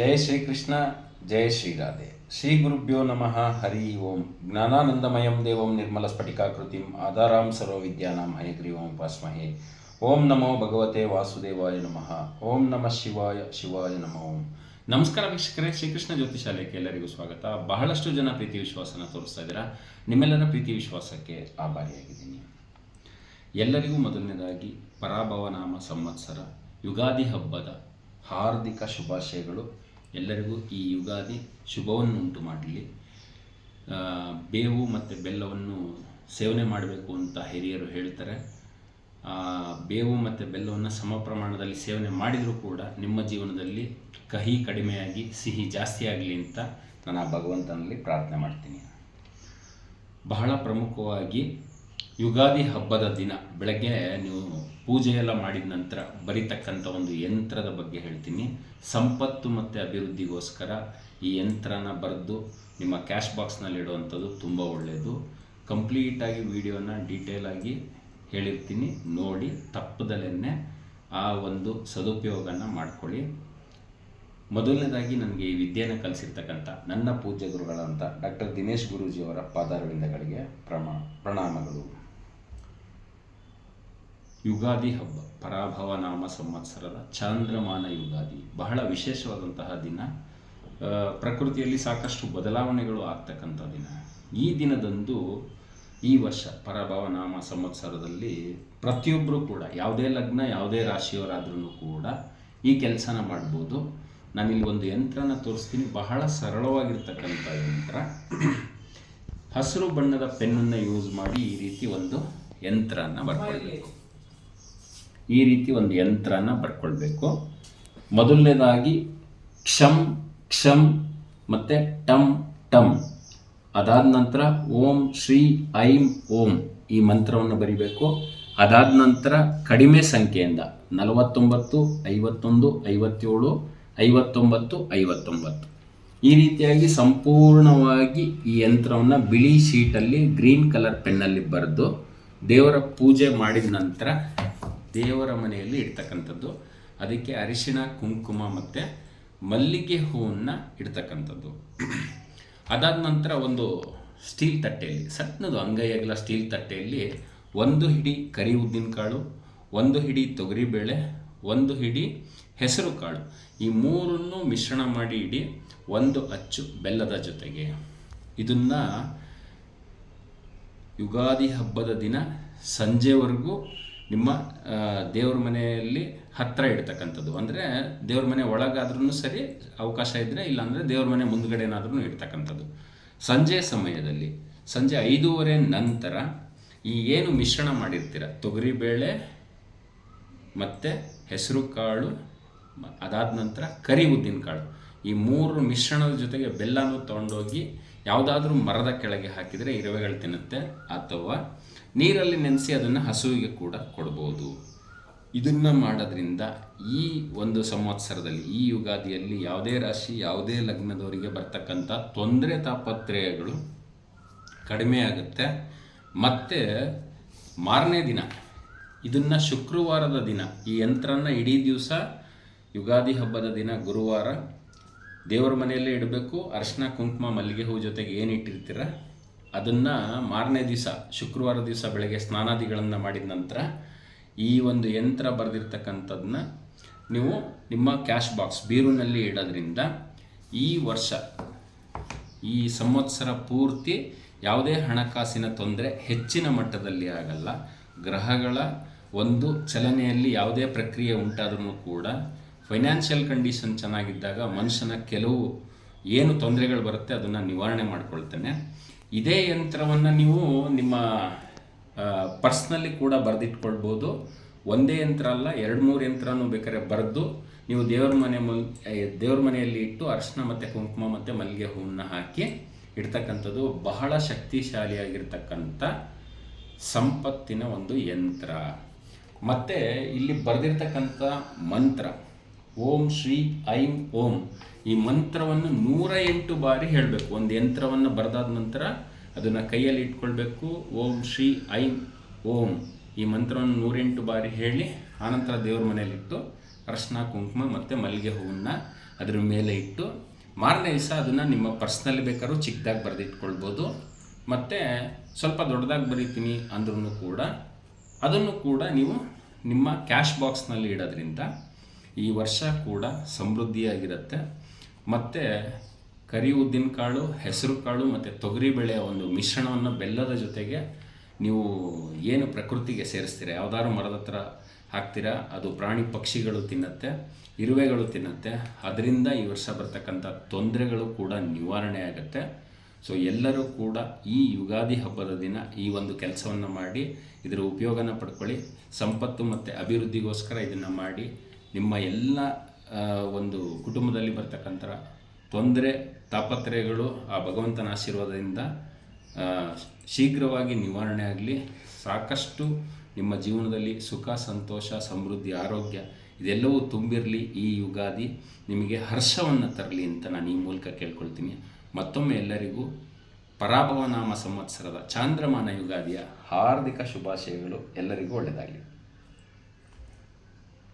ಜಯ ಶ್ರೀಕೃಷ್ಣ ಜಯ ಶ್ರೀರಾಧೆ. ಶ್ರೀ ಗುರುಭ್ಯೋ ನಮಃ. ಹರಿ ಓಂ. ಜ್ಞಾನಾನಂದಮಯಂ ದೇವಂ ನಿರ್ಮಲ ಸ್ಫಟಿಕಾಕೃತಿಂ ಆಧಾರಾಂ ಸರ್ವವಿದ್ಯಾನಾಂ ಹಯಗ್ರೀವಂ ಉಪಾಸ್ಮಹೇ. ಓಂ ನಮೋ ಭಗವತೆ ವಾಸುದೇವಾಯ ನಮಃ. ಓಂ ನಮಃ ಶಿವಾಯ ಶಿವಾಯ ನಮಃ. ಓಂ. ನಮಸ್ಕಾರ ವೀಕ್ಷಕರೇ, ಶ್ರೀಕೃಷ್ಣ ಜ್ಯೋತಿಷಾಲಯಕ್ಕೆ ಎಲ್ಲರಿಗೂ ಸ್ವಾಗತ. ಬಹಳಷ್ಟು ಜನ ಪ್ರೀತಿ ವಿಶ್ವಾಸನ ತೋರಿಸ್ತಾ ಇದ್ದೀರಾ. ನಿಮ್ಮೆಲ್ಲರ ಪ್ರೀತಿ ವಿಶ್ವಾಸಕ್ಕೆ ಆಭಾರಿಯಾಗಿದ್ದೀನಿ. ಎಲ್ಲರಿಗೂ ಮೊದಲನೇದಾಗಿ ಪರಾಭವ ನಾಮ ಸಂವತ್ಸರ ಯುಗಾದಿ ಹಬ್ಬದ ಹಾರ್ದಿಕ ಶುಭಾಶಯಗಳು. ಎಲ್ಲರಿಗೂ ಈ ಯುಗಾದಿ ಶುಭವನ್ನು ಉಂಟು ಮಾಡಲಿ. ಬೇವು ಮತ್ತು ಬೆಲ್ಲವನ್ನು ಸೇವನೆ ಮಾಡಬೇಕು ಅಂತ ಹಿರಿಯರು ಹೇಳ್ತಾರೆ. ಬೇವು ಮತ್ತು ಬೆಲ್ಲವನ್ನು ಸಮ ಪ್ರಮಾಣದಲ್ಲಿ ಸೇವನೆ ಮಾಡಿದರೂ ಕೂಡ ನಿಮ್ಮ ಜೀವನದಲ್ಲಿ ಕಹಿ ಕಡಿಮೆಯಾಗಿ ಸಿಹಿ ಜಾಸ್ತಿ ಆಗಲಿ ಅಂತ ನಾನು ಆ ಭಗವಂತನಲ್ಲಿ ಪ್ರಾರ್ಥನೆ ಮಾಡ್ತೀನಿ. ಬಹಳ ಪ್ರಮುಖವಾಗಿ ಯುಗಾದಿ ಹಬ್ಬದ ದಿನ ಬೆಳಗ್ಗೆ ನೀವು ಪೂಜೆಯೆಲ್ಲ ಮಾಡಿದ ನಂತರ ಬರೀತಕ್ಕಂಥ ಒಂದು ಯಂತ್ರದ ಬಗ್ಗೆ ಹೇಳ್ತೀನಿ. ಸಂಪತ್ತು ಮತ್ತು ಅಭಿವೃದ್ಧಿಗೋಸ್ಕರ ಈ ಯಂತ್ರನ ಬರೆದು ನಿಮ್ಮ ಕ್ಯಾಶ್ ಬಾಕ್ಸ್ನಲ್ಲಿ ಇಡುವಂಥದ್ದು ತುಂಬ ಒಳ್ಳೆಯದು. ಕಂಪ್ಲೀಟಾಗಿ ವಿಡಿಯೋನ ಡೀಟೇಲಾಗಿ ಹೇಳಿರ್ತೀನಿ, ನೋಡಿ ತಪ್ಪದಲ್ಲೇ ಆ ಒಂದು ಸದುಪಯೋಗನ ಮಾಡ್ಕೊಳ್ಳಿ. ಮೊದಲನೇದಾಗಿ ನನಗೆ ಈ ವಿದ್ಯೆಯನ್ನು ಕಲಿಸಿರ್ತಕ್ಕಂಥ ನನ್ನ ಪೂಜ್ಯ ಗುರುಗಳಂತ ಡಾಕ್ಟರ್ ದಿನೇಶ್ ಗುರೂಜಿಯವರ ಪಾದಾರವಿಂದಗಳಿಗೆ ಪ್ರಣಾಮಗಳು. ಯುಗಾದಿ ಹಬ್ಬ ಪರಾಭವ ನಾಮ ಸಂವತ್ಸರದ ಚಾಂದ್ರಮಾನ ಯುಗಾದಿ ಬಹಳ ವಿಶೇಷವಾದಂತಹ ದಿನ. ಪ್ರಕೃತಿಯಲ್ಲಿ ಸಾಕಷ್ಟು ಬದಲಾವಣೆಗಳು ಆಗ್ತಕ್ಕಂಥ ದಿನ. ಈ ದಿನದಂದು ಈ ವರ್ಷ ಪರಾಭವ ನಾಮ ಸಂವತ್ಸರದಲ್ಲಿ ಪ್ರತಿಯೊಬ್ಬರೂ ಕೂಡ ಯಾವುದೇ ಲಗ್ನ ಯಾವುದೇ ರಾಶಿಯವರಾದ್ರೂ ಕೂಡ ಈ ಕೆಲಸನ ಮಾಡ್ಬೋದು. ನಾನಿಲ್ಲಿ ಒಂದು ಯಂತ್ರನ ತೋರಿಸ್ತೀನಿ. ಬಹಳ ಸರಳವಾಗಿರ್ತಕ್ಕಂಥ ಯಂತ್ರ. ಹಸಿರು ಬಣ್ಣದ ಪೆನ್ನನ್ನು ಯೂಸ್ ಮಾಡಿ ಈ ರೀತಿ ಒಂದು ಯಂತ್ರನ ಬರ್ಕೊಳ್ಬೇಕು. ಮೊದಲನೇದಾಗಿ ಕ್ಷಂ ಕ್ಷಂ ಮತ್ತು ಟಮ್ ಟಮ್. ಅದಾದ ನಂತರ ಓಂ ಶ್ರೀ ಐಂ ಓಂ ಈ ಮಂತ್ರವನ್ನು ಬರಿಬೇಕು. ಅದಾದ ನಂತರ ಕಡಿಮೆ ಸಂಖ್ಯೆಯಿಂದ 49, 51, 57, 59, 59 ಈ ರೀತಿಯಾಗಿ ಸಂಪೂರ್ಣವಾಗಿ ಈ ಯಂತ್ರವನ್ನು ಬಿಳಿ ಶೀಟಲ್ಲಿ ಗ್ರೀನ್ ಕಲರ್ ಪೆನ್ನಲ್ಲಿ ಬರೆದು ದೇವರ ಪೂಜೆ ಮಾಡಿದ ನಂತರ ದೇವರ ಮನೆಯಲ್ಲಿ ಇಡ್ತಕ್ಕಂಥದ್ದು. ಅದಕ್ಕೆ ಅರಿಶಿಣ ಕುಂಕುಮ ಮತ್ತು ಮಲ್ಲಿಗೆ ಹೂವನ್ನು ಇಡ್ತಕ್ಕಂಥದ್ದು. ಅದಾದ ನಂತರ ಒಂದು ಸ್ಟೀಲ್ ತಟ್ಟೆಯಲ್ಲಿ, ಸಣ್ಣದು ಅಂಗೈ ಅಗಲ ಸ್ಟೀಲ್ ತಟ್ಟೆಯಲ್ಲಿ 1 ಹಿಡಿ ಕರಿ ಉದ್ದಿನಕಾಳು, 1 ಹಿಡಿ ತೊಗರಿಬೇಳೆ, 1 ಹಿಡಿ ಹೆಸರು ಕಾಳು, ಈ ಮೂರನ್ನು ಮಿಶ್ರಣ ಮಾಡಿ ಇಡಿ. 1 ಅಚ್ಚು ಬೆಲ್ಲದ ಜೊತೆಗೆ. ಇದನ್ನು ಯುಗಾದಿ ಹಬ್ಬದ ದಿನ ಸಂಜೆವರೆಗೂ ನಿಮ್ಮ ದೇವ್ರ ಮನೆಯಲ್ಲಿ ಹತ್ತಿರ ಇಡ್ತಕ್ಕಂಥದ್ದು. ಅಂದರೆ ದೇವ್ರ ಮನೆ ಒಳಗಾದ್ರೂ ಸರಿ, ಅವಕಾಶ ಇದ್ದರೆ, ಇಲ್ಲಾಂದರೆ ದೇವ್ರ ಮನೆ ಮುಂದ್ಗಡೆನಾದ್ರೂ ಇಡ್ತಕ್ಕಂಥದ್ದು. ಸಂಜೆ ಸಮಯದಲ್ಲಿ ಸಂಜೆ 5:30 ನಂತರ ಈ ಏನು ಮಿಶ್ರಣ ಮಾಡಿರ್ತೀರ, ತೊಗರಿಬೇಳೆ ಮತ್ತು ಹೆಸರು ಕಾಳು, ಅದಾದ ನಂತರ ಕರಿ ಉದ್ದಿನಕಾಳು, ಈ 3 ಮಿಶ್ರಣದ ಜೊತೆಗೆ ಬೆಲ್ಲನೂ ತೊಗೊಂಡೋಗಿ ಯಾವುದಾದ್ರೂ ಮರದ ಕೆಳಗೆ ಹಾಕಿದರೆ ಇರುವೆಗಳು ತಿನ್ನುತ್ತೆ, ಅಥವಾ ನೀರಲ್ಲಿ ನೆನೆಸಿ ಅದನ್ನು ಹಸುವಿಗೆ ಕೂಡ ಕೊಡ್ಬೋದು. ಇದನ್ನು ಮಾಡೋದ್ರಿಂದ ಈ ಒಂದು ಸಂವತ್ಸರದಲ್ಲಿ, ಈ ಯುಗಾದಿಯಲ್ಲಿ ಯಾವುದೇ ರಾಶಿ ಯಾವುದೇ ಲಗ್ನದವರಿಗೆ ಬರ್ತಕ್ಕಂಥ ತೊಂದರೆ ತಾಪತ್ರಯಗಳು ಕಡಿಮೆ ಆಗುತ್ತೆ. ಮತ್ತು ಮಾರನೇ ದಿನ, ಇದನ್ನು ಶುಕ್ರವಾರದ ದಿನ ಈ ಯಂತ್ರನ ಇಡೀ ದಿವಸ ಯುಗಾದಿ ಹಬ್ಬದ ದಿನ ಗುರುವಾರ ದೇವರ ಮನೆಯಲ್ಲೇ ಇಡಬೇಕು. ಅರಿಶಿನ ಕುಂಕುಮ ಮಲ್ಲಿಗೆ ಹೂ ಜೊತೆಗೆ ಏನಿಟ್ಟಿರ್ತೀರ ಅದನ್ನು ಮಾರನೇ ದಿವಸ ಶುಕ್ರವಾರ ದಿವಸ ಬೆಳಗ್ಗೆ ಸ್ನಾನಾದಿಗಳನ್ನು ಮಾಡಿದ ನಂತರ ಈ ಒಂದು ಯಂತ್ರ ಬರೆದಿರ್ತಕ್ಕಂಥದ್ದನ್ನ ನೀವು ನಿಮ್ಮ ಕ್ಯಾಶ್ ಬಾಕ್ಸ್ ಬೀರುನಲ್ಲಿ ಇಡೋದ್ರಿಂದ ಈ ವರ್ಷ, ಈ ಸಂವತ್ಸರ ಪೂರ್ತಿ ಯಾವುದೇ ಹಣಕಾಸಿನ ತೊಂದರೆ ಹೆಚ್ಚಿನ ಮಟ್ಟದಲ್ಲಿ ಆಗಲ್ಲ. ಗ್ರಹಗಳ ಒಂದು ಚಲನೆಯಲ್ಲಿ ಯಾವುದೇ ಪ್ರಕ್ರಿಯೆ ಉಂಟಾದ್ರೂ ಕೂಡ ಫೈನಾನ್ಷಿಯಲ್ ಕಂಡೀಷನ್ ಚೆನ್ನಾಗಿದ್ದಾಗ ಮನುಷ್ಯನ ಕೆಲವು ಏನು ತೊಂದರೆಗಳು ಬರುತ್ತೆ ಅದನ್ನು ನಿವಾರಣೆ ಮಾಡ್ಕೊಳ್ತಾನೆ. ಇದೇ ಯಂತ್ರವನ್ನು ನೀವು ನಿಮ್ಮ ಪರ್ಸ್ನಲ್ಲಿ ಕೂಡ ಬರೆದಿಟ್ಕೊಳ್ಬೋದು. ಒಂದೇ ಯಂತ್ರ ಅಲ್ಲ, 2-3 ಯಂತ್ರನೂ ಬೇಕಾದ್ರೆ ಬರೆದು ನೀವು ದೇವ್ರ ಮನೆಯಲ್ಲಿ ಇಟ್ಟು ಅರಿಶಿನ ಮತ್ತು ಕುಂಕುಮ ಮತ್ತು ಮಲ್ಲಿಗೆ ಹೂವನ್ನು ಹಾಕಿ ಇಡ್ತಕ್ಕಂಥದ್ದು ಬಹಳ ಶಕ್ತಿಶಾಲಿಯಾಗಿರ್ತಕ್ಕಂಥ ಸಂಪತ್ತಿನ ಒಂದು ಯಂತ್ರ. ಮತ್ತು ಇಲ್ಲಿ ಬರೆದಿರ್ತಕ್ಕಂಥ ಮಂತ್ರ ಓಂ ಶ್ರೀ ಐಂ ಓಂ, ಈ ಮಂತ್ರವನ್ನು 108 ಬಾರಿ ಹೇಳಬೇಕು. ಒಂದು ಯಂತ್ರವನ್ನು ಬರೆದಾದ ನಂತರ ಅದನ್ನು ಕೈಯಲ್ಲಿ ಇಟ್ಕೊಳ್ಬೇಕು. ಓಂ ಶ್ರೀ ಐಂ ಓಂ ಈ ಮಂತ್ರವನ್ನು 108 ಬಾರಿ ಹೇಳಿ ಆನಂತರ ದೇವ್ರ ಮನೆಯಲ್ಲಿಟ್ಟು ಅರಿಶಿನ ಕುಂಕುಮ ಮತ್ತು ಮಲ್ಲಿಗೆ ಹೂವನ್ನು ಅದ್ರ ಮೇಲೆ ಇಟ್ಟು ಮಾರನೇ ದಿವಸ ಅದನ್ನು ನಿಮ್ಮ ಪರ್ಸ್ನಲ್ಲಿ ಬೇಕಾದ್ರೂ ಚಿಕ್ಕದಾಗಿ ಬರೆದಿಟ್ಕೊಳ್ಬೋದು. ಮತ್ತು ಸ್ವಲ್ಪ ದೊಡ್ಡದಾಗಿ ಬರೀತೀನಿ ಅಂದ್ರೂ ಕೂಡ ಅದನ್ನು ಕೂಡ ನೀವು ನಿಮ್ಮ ಕ್ಯಾಶ್ ಬಾಕ್ಸ್ನಲ್ಲಿ ಇಡೋದ್ರಿಂದ ಈ ವರ್ಷ ಕೂಡ ಸಮೃದ್ಧಿಯಾಗಿರುತ್ತೆ. ಮತ್ತು ಕರಿ ಉದ್ದಿನ ಕಾಳು, ಹೆಸರು ಕಾಳು ಮತ್ತು ತೊಗರಿಬೇಳೆಯ ಒಂದು ಮಿಶ್ರಣವನ್ನು ಬೆಲ್ಲದ ಜೊತೆಗೆ ನೀವು ಏನು ಪ್ರಕೃತಿಗೆ ಸೇರಿಸ್ತೀರ, ಯಾವುದಾದ್ರು ಮರದ ಹತ್ರ ಹಾಕ್ತೀರಾ, ಅದು ಪ್ರಾಣಿ ಪಕ್ಷಿಗಳು ತಿನ್ನುತ್ತೆ, ಇರುವೆಗಳು ತಿನ್ನುತ್ತೆ. ಅದರಿಂದ ಈ ವರ್ಷ ಬರ್ತಕ್ಕಂಥ ತೊಂದರೆಗಳು ಕೂಡ ನಿವಾರಣೆ ಆಗುತ್ತೆ. ಸೊ ಎಲ್ಲರೂ ಕೂಡ ಈ ಯುಗಾದಿ ಹಬ್ಬದ ದಿನ ಈ ಒಂದು ಕೆಲಸವನ್ನು ಮಾಡಿ ಇದರ ಉಪಯೋಗನ ಪಡ್ಕೊಳ್ಳಿ. ಸಂಪತ್ತು ಮತ್ತು ಅಭಿವೃದ್ಧಿಗೋಸ್ಕರ ಇದನ್ನು ಮಾಡಿ ನಿಮ್ಮ ಎಲ್ಲ ಒಂದು ಕುಟುಂಬದಲ್ಲಿ ಬರ್ತಕ್ಕಂಥ ತೊಂದರೆ ತಾಪತ್ರಯಗಳು ಆ ಭಗವಂತನ ಆಶೀರ್ವಾದದಿಂದ ಶೀಘ್ರವಾಗಿ ನಿವಾರಣೆ ಆಗಲಿ. ಸಾಕಷ್ಟು ನಿಮ್ಮ ಜೀವನದಲ್ಲಿ ಸುಖ, ಸಂತೋಷ, ಸಮೃದ್ಧಿ, ಆರೋಗ್ಯ ಇದೆಲ್ಲವೂ ತುಂಬಿರಲಿ. ಈ ಯುಗಾದಿ ನಿಮಗೆ ಹರ್ಷವನ್ನು ತರಲಿ ಅಂತ ನಾನು ಈ ಮೂಲಕ ಕೇಳ್ಕೊಳ್ತೀನಿ. ಮತ್ತೊಮ್ಮೆ ಎಲ್ಲರಿಗೂ ಪರಾಭವ ನಾಮ ಸಂವತ್ಸರದ ಚಾಂದ್ರಮಾನ ಯುಗಾದಿಯ ಹಾರ್ದಿಕ ಶುಭಾಶಯಗಳು. ಎಲ್ಲರಿಗೂ ಒಳ್ಳೆಯದಾಗಲಿ.